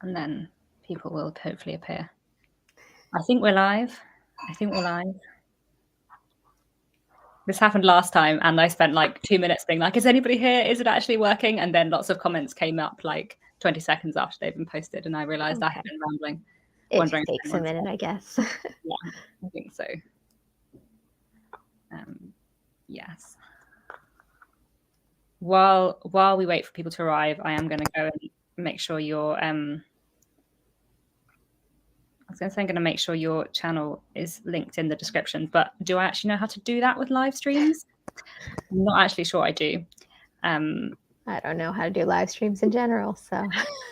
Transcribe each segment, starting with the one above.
and then people will hopefully appear. I think we're live. This happened last time, and I spent like 2 minutes being like, is anybody here? Is it actually working? And then lots of comments came up like 20 seconds after they've been posted, and I realized I had been rambling. It just takes a minute, I guess. Yeah, I think so. Yes. While we wait for people to arrive, I am going to go and make sure your I'm going to make sure your channel is linked in the description. But do I actually know how to do that with live streams? I'm not actually sure I do. I don't know how to do live streams in general, so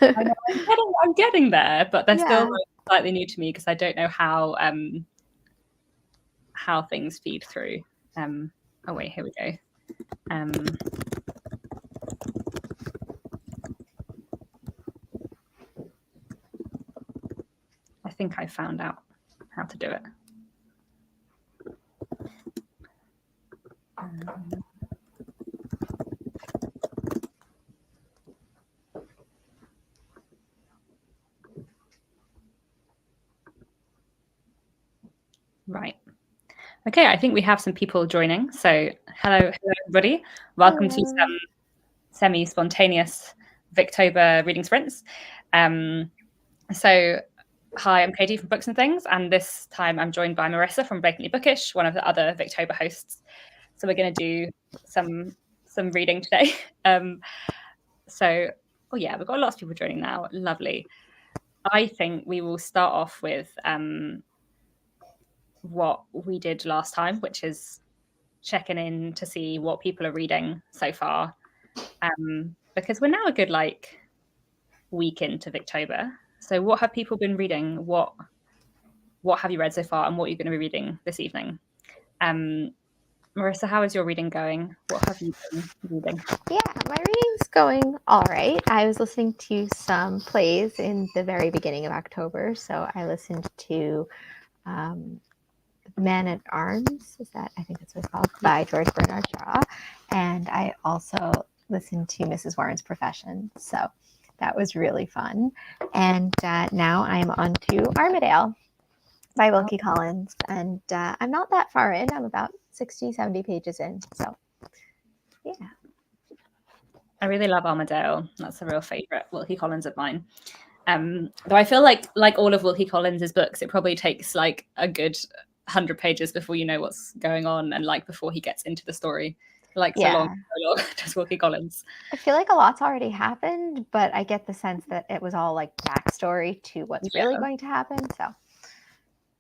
I'm getting there, but they're still like slightly new to me because I don't know how things feed through. Oh wait, here we go. I think I found out how to do it. Right. Okay, I think we have some people joining. So hello everybody. Welcome to some semi-spontaneous Victober reading sprints. So hi, I'm Katie from Books and Things, and this time I'm joined by Marissa from Blatantly Bookish, one of the other Victober hosts. So we're going to do some reading today. Oh yeah, we've got lots of people joining now. Lovely. I think we will start off with what we did last time, which is checking in to see what people are reading so far, because we're now a good week into Victober. So what have people been reading? What have you read so far, and what are you going to be reading this evening? Marissa, how is your reading going? What have you been reading? Yeah, my reading's going all right. I was listening to some plays in the very beginning of October, so I listened to Man at Arms, I think that's what it's called, by George Bernard Shaw. And I also listened to Mrs. Warren's Profession. So that was really fun. And now I'm on to Armadale by Wilkie Collins. And I'm not that far in. I'm about 60, 70 pages in. So, yeah. I really love Armadale. That's a real favourite Wilkie Collins of mine. Though I feel like all of Wilkie Collins's books, it probably takes like a good 100 pages before you know what's going on, and before he gets into the story. So long does Wilkie Collins. I feel like a lot's already happened, but I get the sense that it was all like backstory to what's really going to happen. So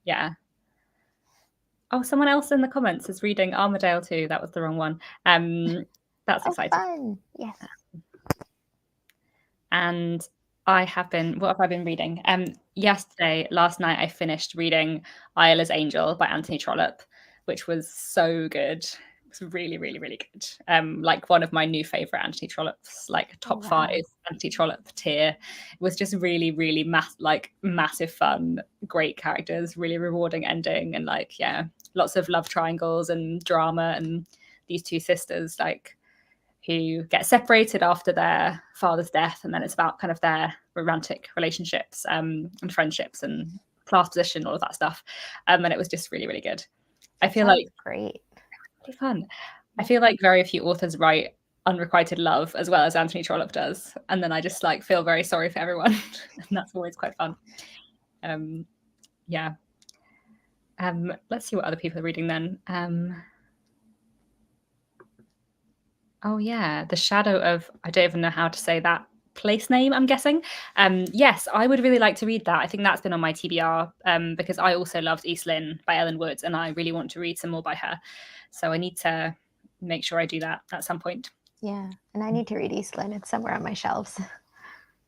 yeah. Oh, someone else in the comments is reading Armadale too. That was the wrong one. That's exciting. Fun. Yes. And what have I been reading? Last night I finished reading Isla's Angel by Anthony Trollope, which was so good. It was really, really, really good. One of my new favorite Anthony Trollope's, top 5 Anthony Trollope tier. It was just really, really massive fun, great characters, really rewarding ending, and lots of love triangles and drama, and these two sisters who get separated after their father's death, and then it's about kind of their romantic relationships and friendships and class position, all of that stuff. And it was just really, really good. I feel like great, really fun. I feel like very few authors write unrequited love as well as Anthony Trollope does, and then I just feel very sorry for everyone, and that's always quite fun. Let's see what other people are reading then. Oh yeah, The Shadow of, I don't even know how to say that place name, I'm guessing. Yes, I would really like to read that. I think that's been on my TBR because I also loved East Lynne by Ellen Woods, and I really want to read some more by her. So I need to make sure I do that at some point. Yeah, and I need to read East Lynne. It's somewhere on my shelves.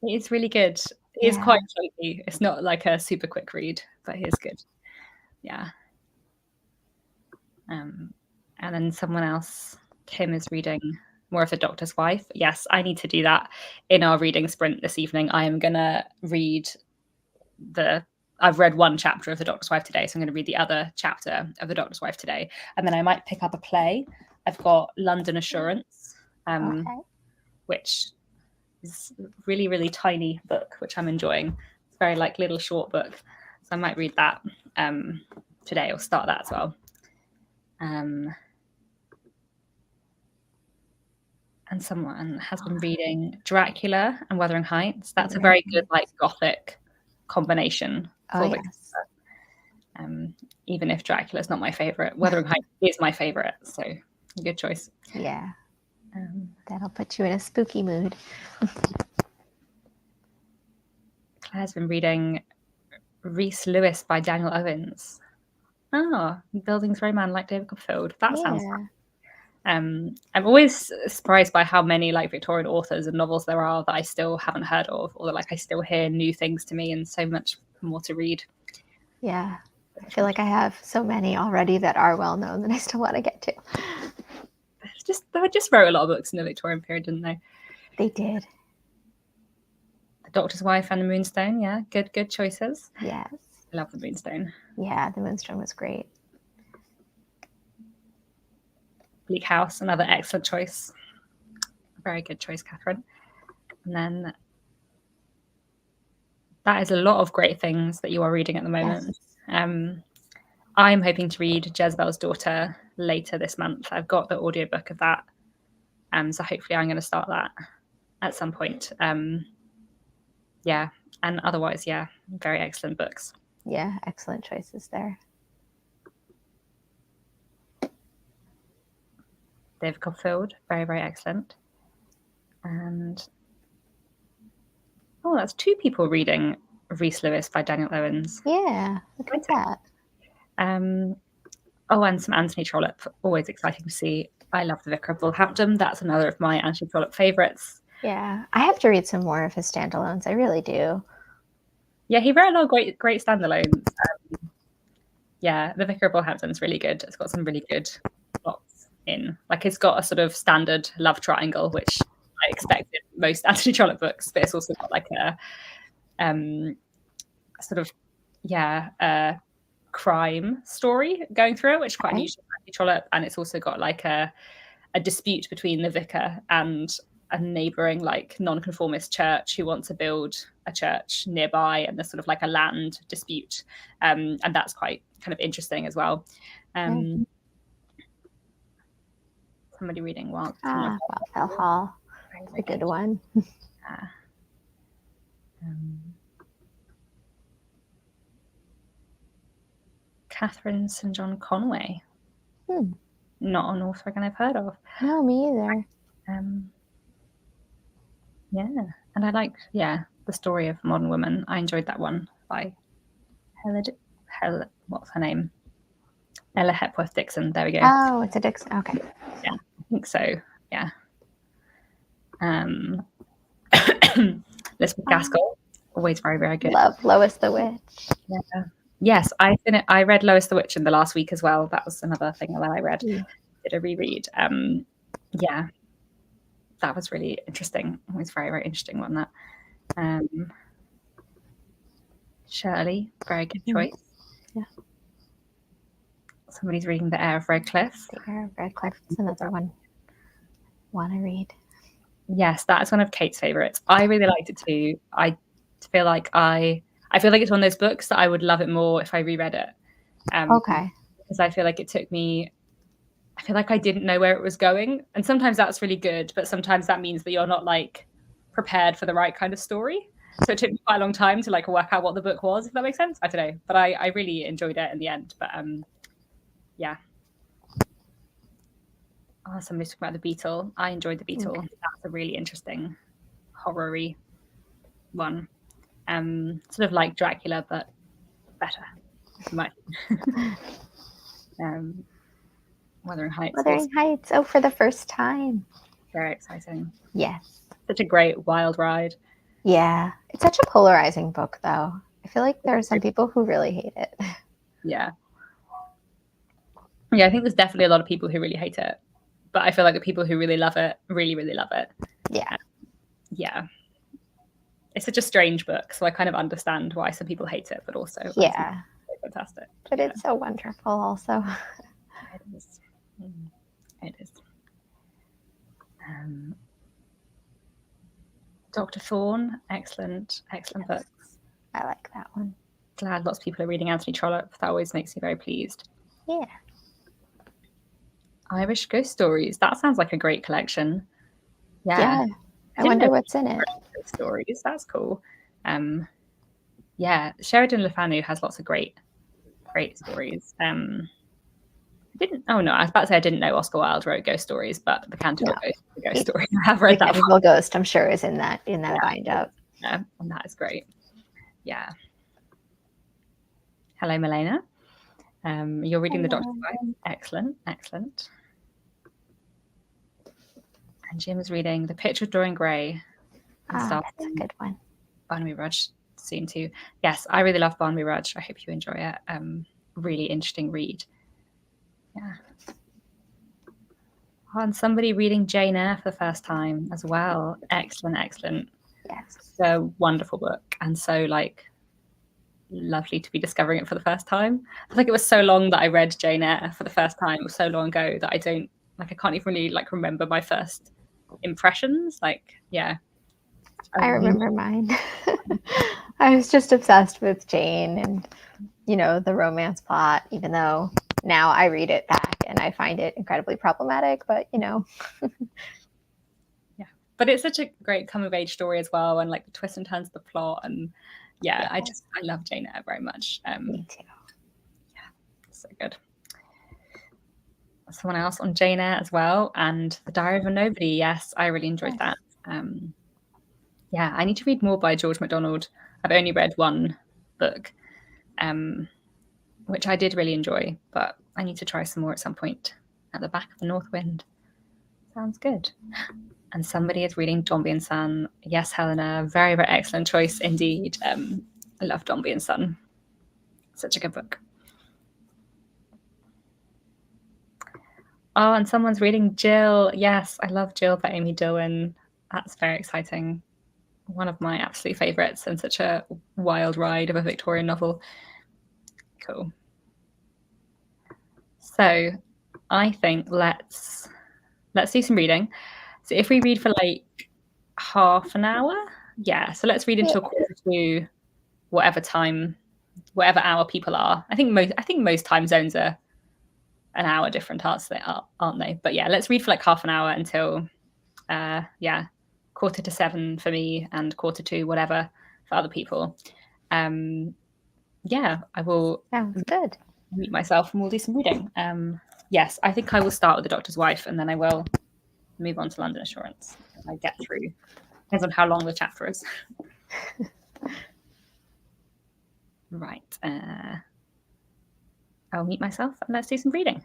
It's really good. It's quite chunky. It's not like a super quick read, but it is good. Yeah. And then someone else, Kim, is reading more of The Doctor's Wife. Yes, I need to do that in our reading sprint this evening. I am going to read I've read one chapter of The Doctor's Wife today, so I'm going to read the other chapter of The Doctor's Wife today. And then I might pick up a play. I've got London Assurance, which is a really, really tiny book, which I'm enjoying. It's a very like little short book. So I might read that today or start that as well. And someone has been reading Dracula and Wuthering Heights. That's a very good like gothic combination for yes. even if Dracula is not my favorite. Wuthering Heights is my favorite, so good choice. Yeah. That'll put you in a spooky mood. Claire's been reading Rhys Lewis by Daniel Owens. Oh, Buildings very man like David Copperfield. That sounds fun. I'm always surprised by how many like Victorian authors and novels there are that I still haven't heard of, or that like I still hear new things to me and so much more to read. Yeah, I feel like I have so many already that are well known that I still want to get to. They just wrote a lot of books in the Victorian period, didn't they? They did. The Doctor's Wife and the Moonstone, yeah, good choices. Yes. I love the Moonstone. Yeah, the Moonstone was great. Bleak House, another excellent choice. Very good choice, Catherine. And then that is a lot of great things that you are reading at the moment. Yes. I'm hoping to read Jezebel's Daughter later this month. I've got the audiobook of that. So hopefully I'm going to start that at some point. Yeah. And otherwise, yeah, very excellent books. Yeah, excellent choices there. David Copperfield, very, very excellent. And that's 2 people reading Rhys Lewis by Daniel Owens. Yeah, look at that. And some Anthony Trollope, always exciting to see. I love The Vicar of Bullhampton. That's another of my Anthony Trollope favourites. Yeah, I have to read some more of his standalones. I really do. Yeah, he wrote a lot of great standalones. Yeah, The Vicar of Bullhampton is really good. It's got some really good plots in. Like, it's got a sort of standard love triangle, which I expect in most Anthony Trollope books, but it's also got like a sort of, crime story going through it, which is quite unusual for Anthony Trollope. And it's also got like a dispute between the vicar and a neighbouring like nonconformist church who want to build a church nearby, and there's sort of like a land dispute, and that's quite kind of interesting as well. Somebody reading Wildfell Hall. A good one. Catherine St. John Conway. Not an author again I've heard of. No, me either. Yeah, and I liked The Story of a Modern Woman. I enjoyed that one by what's her name? Ella Hepworth Dixon. There we go. Oh, it's a Dixon. Okay. Yeah, I think so. Yeah. Elizabeth Gaskell, always very, very good. Love Lois the Witch. Yeah. Yes, I read Lois the Witch in the last week as well. That was another thing that I read. Did a reread. Yeah, that was really interesting. It was very, very interesting one. That Shirley, very good choice. Yeah. Somebody's reading The Heir of Redcliffe. The Heir of Redcliffe is another one I want to read. Yes, that is one of Kate's favorites. I really liked it too. I feel like it's one of those books that I would love it more if I reread it. Okay. Because I feel like it took me. I feel like I didn't know where it was going, and sometimes that's really good, but sometimes that means that you're not like prepared for the right kind of story. So it took me quite a long time to like work out what the book was, if that makes sense. I don't know, but I really enjoyed it in the end. But yeah. Somebody's talking about The Beetle. I enjoyed The Beetle. Okay. That's a really interesting horror-y one. Sort of like Dracula, but better. Wuthering Heights. Wuthering Heights. Oh, for the first time. Very exciting. Yes. Such a great wild ride. Yeah. It's such a polarizing book, though. I feel like there are some people who really hate it. Yeah. Yeah, I think there's definitely a lot of people who really hate it. But I feel like the people who really love it really, really love it. Yeah. Yeah. It's such a strange book, so I kind of understand why some people hate it, but also it's fantastic. But it's so wonderful also. It is. It is. Dr. Thorne, excellent, excellent Yes. books. I like that one. Glad lots of people are reading Anthony Trollope. That always makes me very pleased. Yeah. Irish Ghost Stories. That sounds like a great collection. Yeah. I wonder what's in it. Ghost stories. That's cool. Yeah, Sheridan Le Fanu has lots of great stories. I didn't. Oh no, I was about to say I didn't know Oscar Wilde wrote ghost stories, but the Canterville Ghost, the ghost story. I have read the that. Canterville Ghost, I'm sure, is in that bind up. Yeah, and that is great. Yeah. Hello, Milena. You're reading The Doctor's Wife. Excellent, excellent. And Jim is reading The Picture of Dorian Gray. That's a good one. Barnaby Rudge soon too. Yes, I really love Barnaby Rudge. I hope you enjoy it. Really interesting read. Yeah. Oh, and somebody reading Jane Eyre for the first time as well. Excellent, excellent. Yes. So wonderful book, and so lovely to be discovering it for the first time. I think it was so long that I read Jane Eyre for the first time. It was so long ago that I can't even really remember my first impressions. Yeah. I remember mine. I was just obsessed with Jane and, the romance plot, even though now I read it back and I find it incredibly problematic, but Yeah. But it's such a great coming of age story as well, and the twists and turns of the plot, and I love Jane Eyre very much. Me too. Yeah, so good. Someone else on Jane Eyre as well, and The Diary of a Nobody. Yes, I really enjoyed that. Yeah, I need to read more by George MacDonald. I've only read one book, which I did really enjoy, but I need to try some more at some point. At the Back of the North Wind. Sounds good. And somebody is reading Dombey and Son. Yes, Helena, very, very excellent choice indeed. I love Dombey and Son. Such a good book. Oh, and someone's reading Jill. Yes, I love Jill by Amy Dillon. That's very exciting. One of my absolute favourites, and such a wild ride of a Victorian novel. Cool. So I think let's do some reading. So if we read for half an hour, so let's read until 1:45, whatever hour people are. I think most time zones are an hour different, aren't they? But let's read for half an hour until 6:45 for me and 6:45 whatever for other people. I will. Sounds good. Mute myself and we'll do some reading. Yes, I think I will start with The Doctor's Wife and then I will move on to London Assurance. I get through. Depends on how long the chapter is. Right. I'll mute myself and let's do some reading.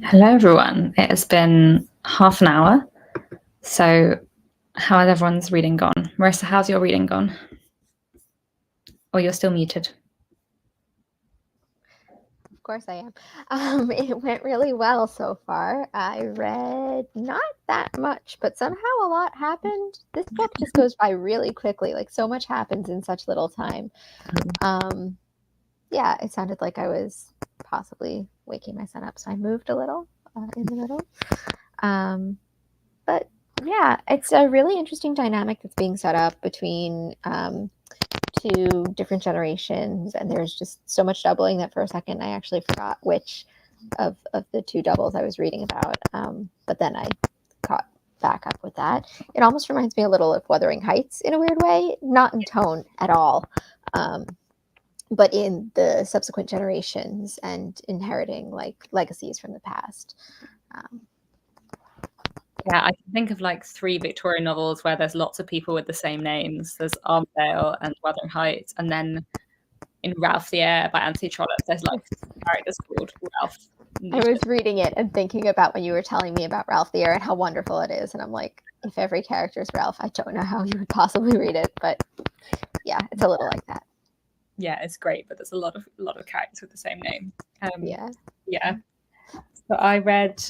Hello, everyone. It has been half an hour. So, how has everyone's reading gone? Marissa, how's your reading gone? Oh, you're still muted. Of course I am. It went really well so far. I read not that much, but somehow a lot happened. This book just goes by really quickly. Like, so much happens in such little time. Yeah, it sounded like I was possibly waking my son up, so I moved a little in the middle. But yeah, it's a really interesting dynamic that's being set up between two different generations, and there's just so much doubling that for a second I actually forgot which of the two doubles I was reading about. But then I caught back up with that. It almost reminds me a little of Wuthering Heights in a weird way, not in tone at all, but in the subsequent generations and inheriting like legacies from the past. Yeah, I can think of like 3 Victorian novels where there's lots of people with the same names. There's Armadale and Wuthering Heights, and then in Ralph the Heir by Anthony Trollope, there's like characters called Ralph. I was reading it and thinking about when you were telling me about Ralph the Heir and how wonderful it is, and I'm like, if every character is Ralph, I don't know how you would possibly read it, but yeah, it's a little like that. Yeah, it's great, but there's a lot of characters with the same name. Yeah. So I read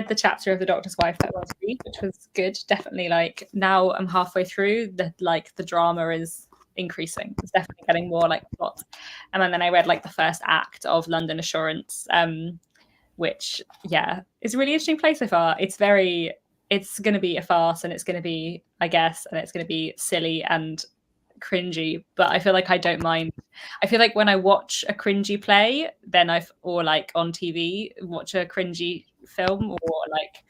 the chapter of The Doctor's Wife that I wanted to read, which was good. Definitely, like now I'm halfway through. The drama is increasing. It's definitely getting more like plot. And then I read like the first act of London Assurance, which is a really interesting play so far. It's going to be a farce, and it's going to be, I guess, and it's going to be silly and cringy, but I feel like I don't mind. I feel like when I watch a cringy play, or like on TV, watch a cringy film or like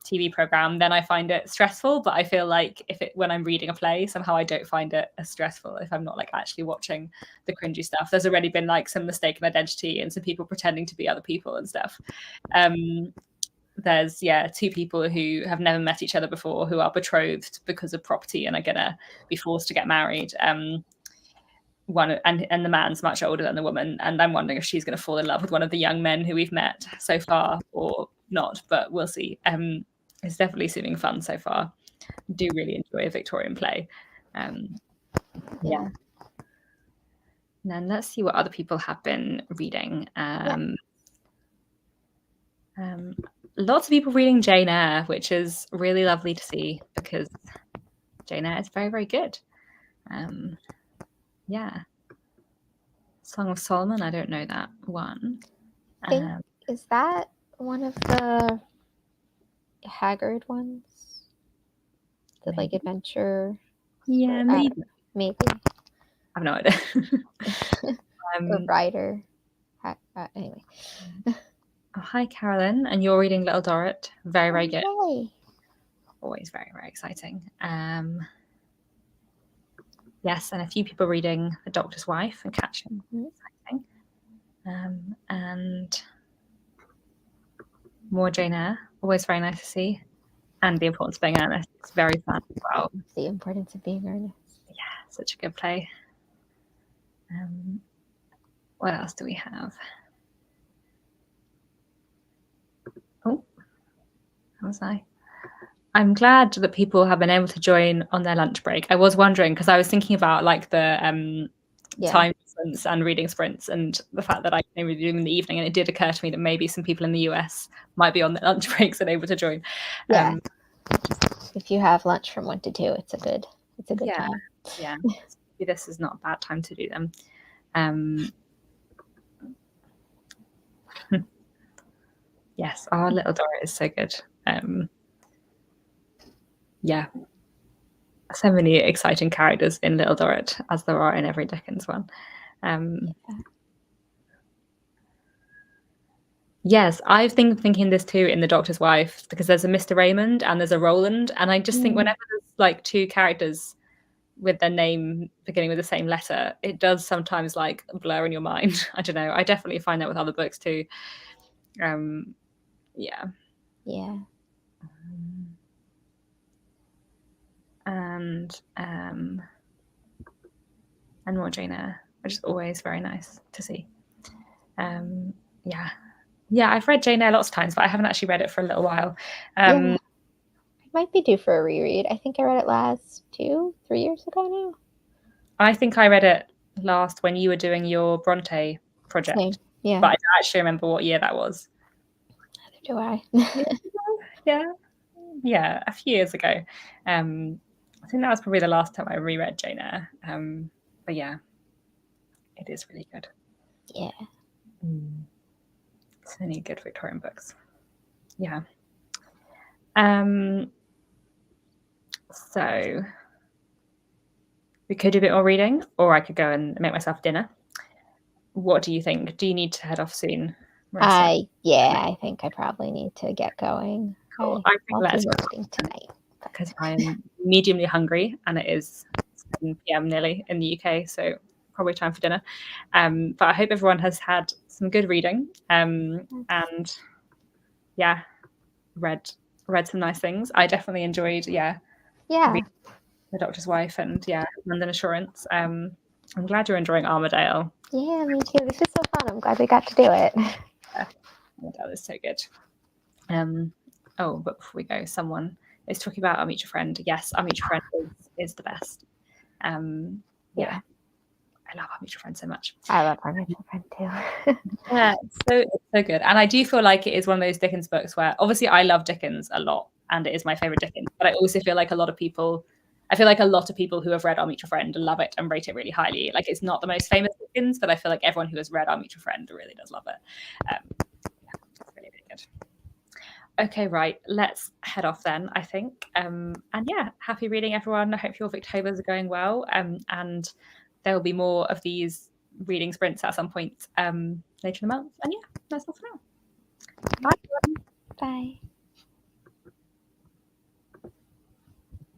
TV program, then I find it stressful. But I feel like when I'm reading a play, somehow I don't find it as stressful if I'm not like actually watching the cringy stuff. There's already been like some mistaken identity and some people pretending to be other people and stuff. There's 2 people who have never met each other before who are betrothed because of property and are gonna be forced to get married. One and the man's much older than the woman, and I'm wondering if she's going to fall in love with one of the young men who we've met so far or not, but we'll see. It's definitely seeming fun so far. Do really enjoy a Victorian play. Yeah. And then let's see what other people have been reading. Lots of people reading Jane Eyre, which is really lovely to see because Jane Eyre is very, very good. Song of Solomon, I don't know that one. Is that one of the Haggard ones? The like adventure? Yeah, maybe. Maybe. I have no idea. The writer. Anyway. Oh, hi, Carolyn, and you're reading Little Dorrit. Very, very good. Yay. Always very, very exciting. Yes, and a few people reading The Doctor's Wife and Catching. Exciting. And more Jane Eyre. Always very nice to see. And The Importance of Being Earnest. It's very fun as well. The Importance of Being Earnest. Yeah, such a good play. What else do we have? Oh, how was I? I'm glad that people have been able to join on their lunch break. I was wondering because I was thinking about like the time difference and reading sprints and the fact that I can only do them in the evening, and it did occur to me that maybe some people in the US might be on their lunch breaks and able to join. Yeah. If you have lunch from 1 to 2, it's a good time. Yeah. This is not a bad time to do them. Yes, our Little Dorrit is so good. So many exciting characters in Little Dorrit, as there are in every Dickens one. Yes, I've been thinking this too in The Doctor's Wife, because there's a Mr. Raymond and there's a Roland, and I just think whenever there's like 2 characters with their name beginning with the same letter, it does sometimes like blur in your mind. I don't know. I definitely find that with other books too. Yeah. And more Jane Eyre, which is always very nice to see. Yeah, I've read Jane Eyre lots of times, but I haven't actually read it for a little while. Yeah. It might be due for a reread. I think I read it last 2-3 years ago now. I think I read it last when you were doing your Bronte project. Same. Yeah. But I don't actually remember what year that was. Neither do I. Yeah, a few years ago. I think that was probably the last time I reread Jane Eyre. But yeah, it is really good. Yeah. So many good Victorian books. Yeah. So we could do a bit more reading, or I could go and make myself dinner. What do you think? Do you need to head off soon, Marissa? I think I probably need to get going. Cool. I I think won't let's be reading tonight. because I am mediumly hungry and it is 7 p.m. nearly in the UK, so probably time for dinner. But I hope everyone has had some good reading and yeah, read some nice things. I definitely enjoyed The Doctor's Wife and London Assurance. I'm glad you're enjoying Armadale. Yeah, me too. This is so fun. I'm glad we got to do it. Yeah, Armadale is so good. But before we go, someone is talking about Our Mutual Friend. Yes, Our Mutual Friend is the best. Yeah. I love Our Mutual Friend so much. I love Our Mutual Friend too. Yeah, it's so good. And I do feel like it is one of those Dickens books where obviously I love Dickens a lot and it is my favorite Dickens, but I also feel like a lot of people who have read Our Mutual Friend love it and rate it really highly. Like it's not the most famous Dickens, but I feel like everyone who has read Our Mutual Friend really does love it. It's really, really good. Okay, right. Let's head off then, I think. And yeah, happy reading, everyone. I hope your Victobers are going well. And there will be more of these reading sprints at some point later in the month. And yeah, that's all for now. Bye. Bye.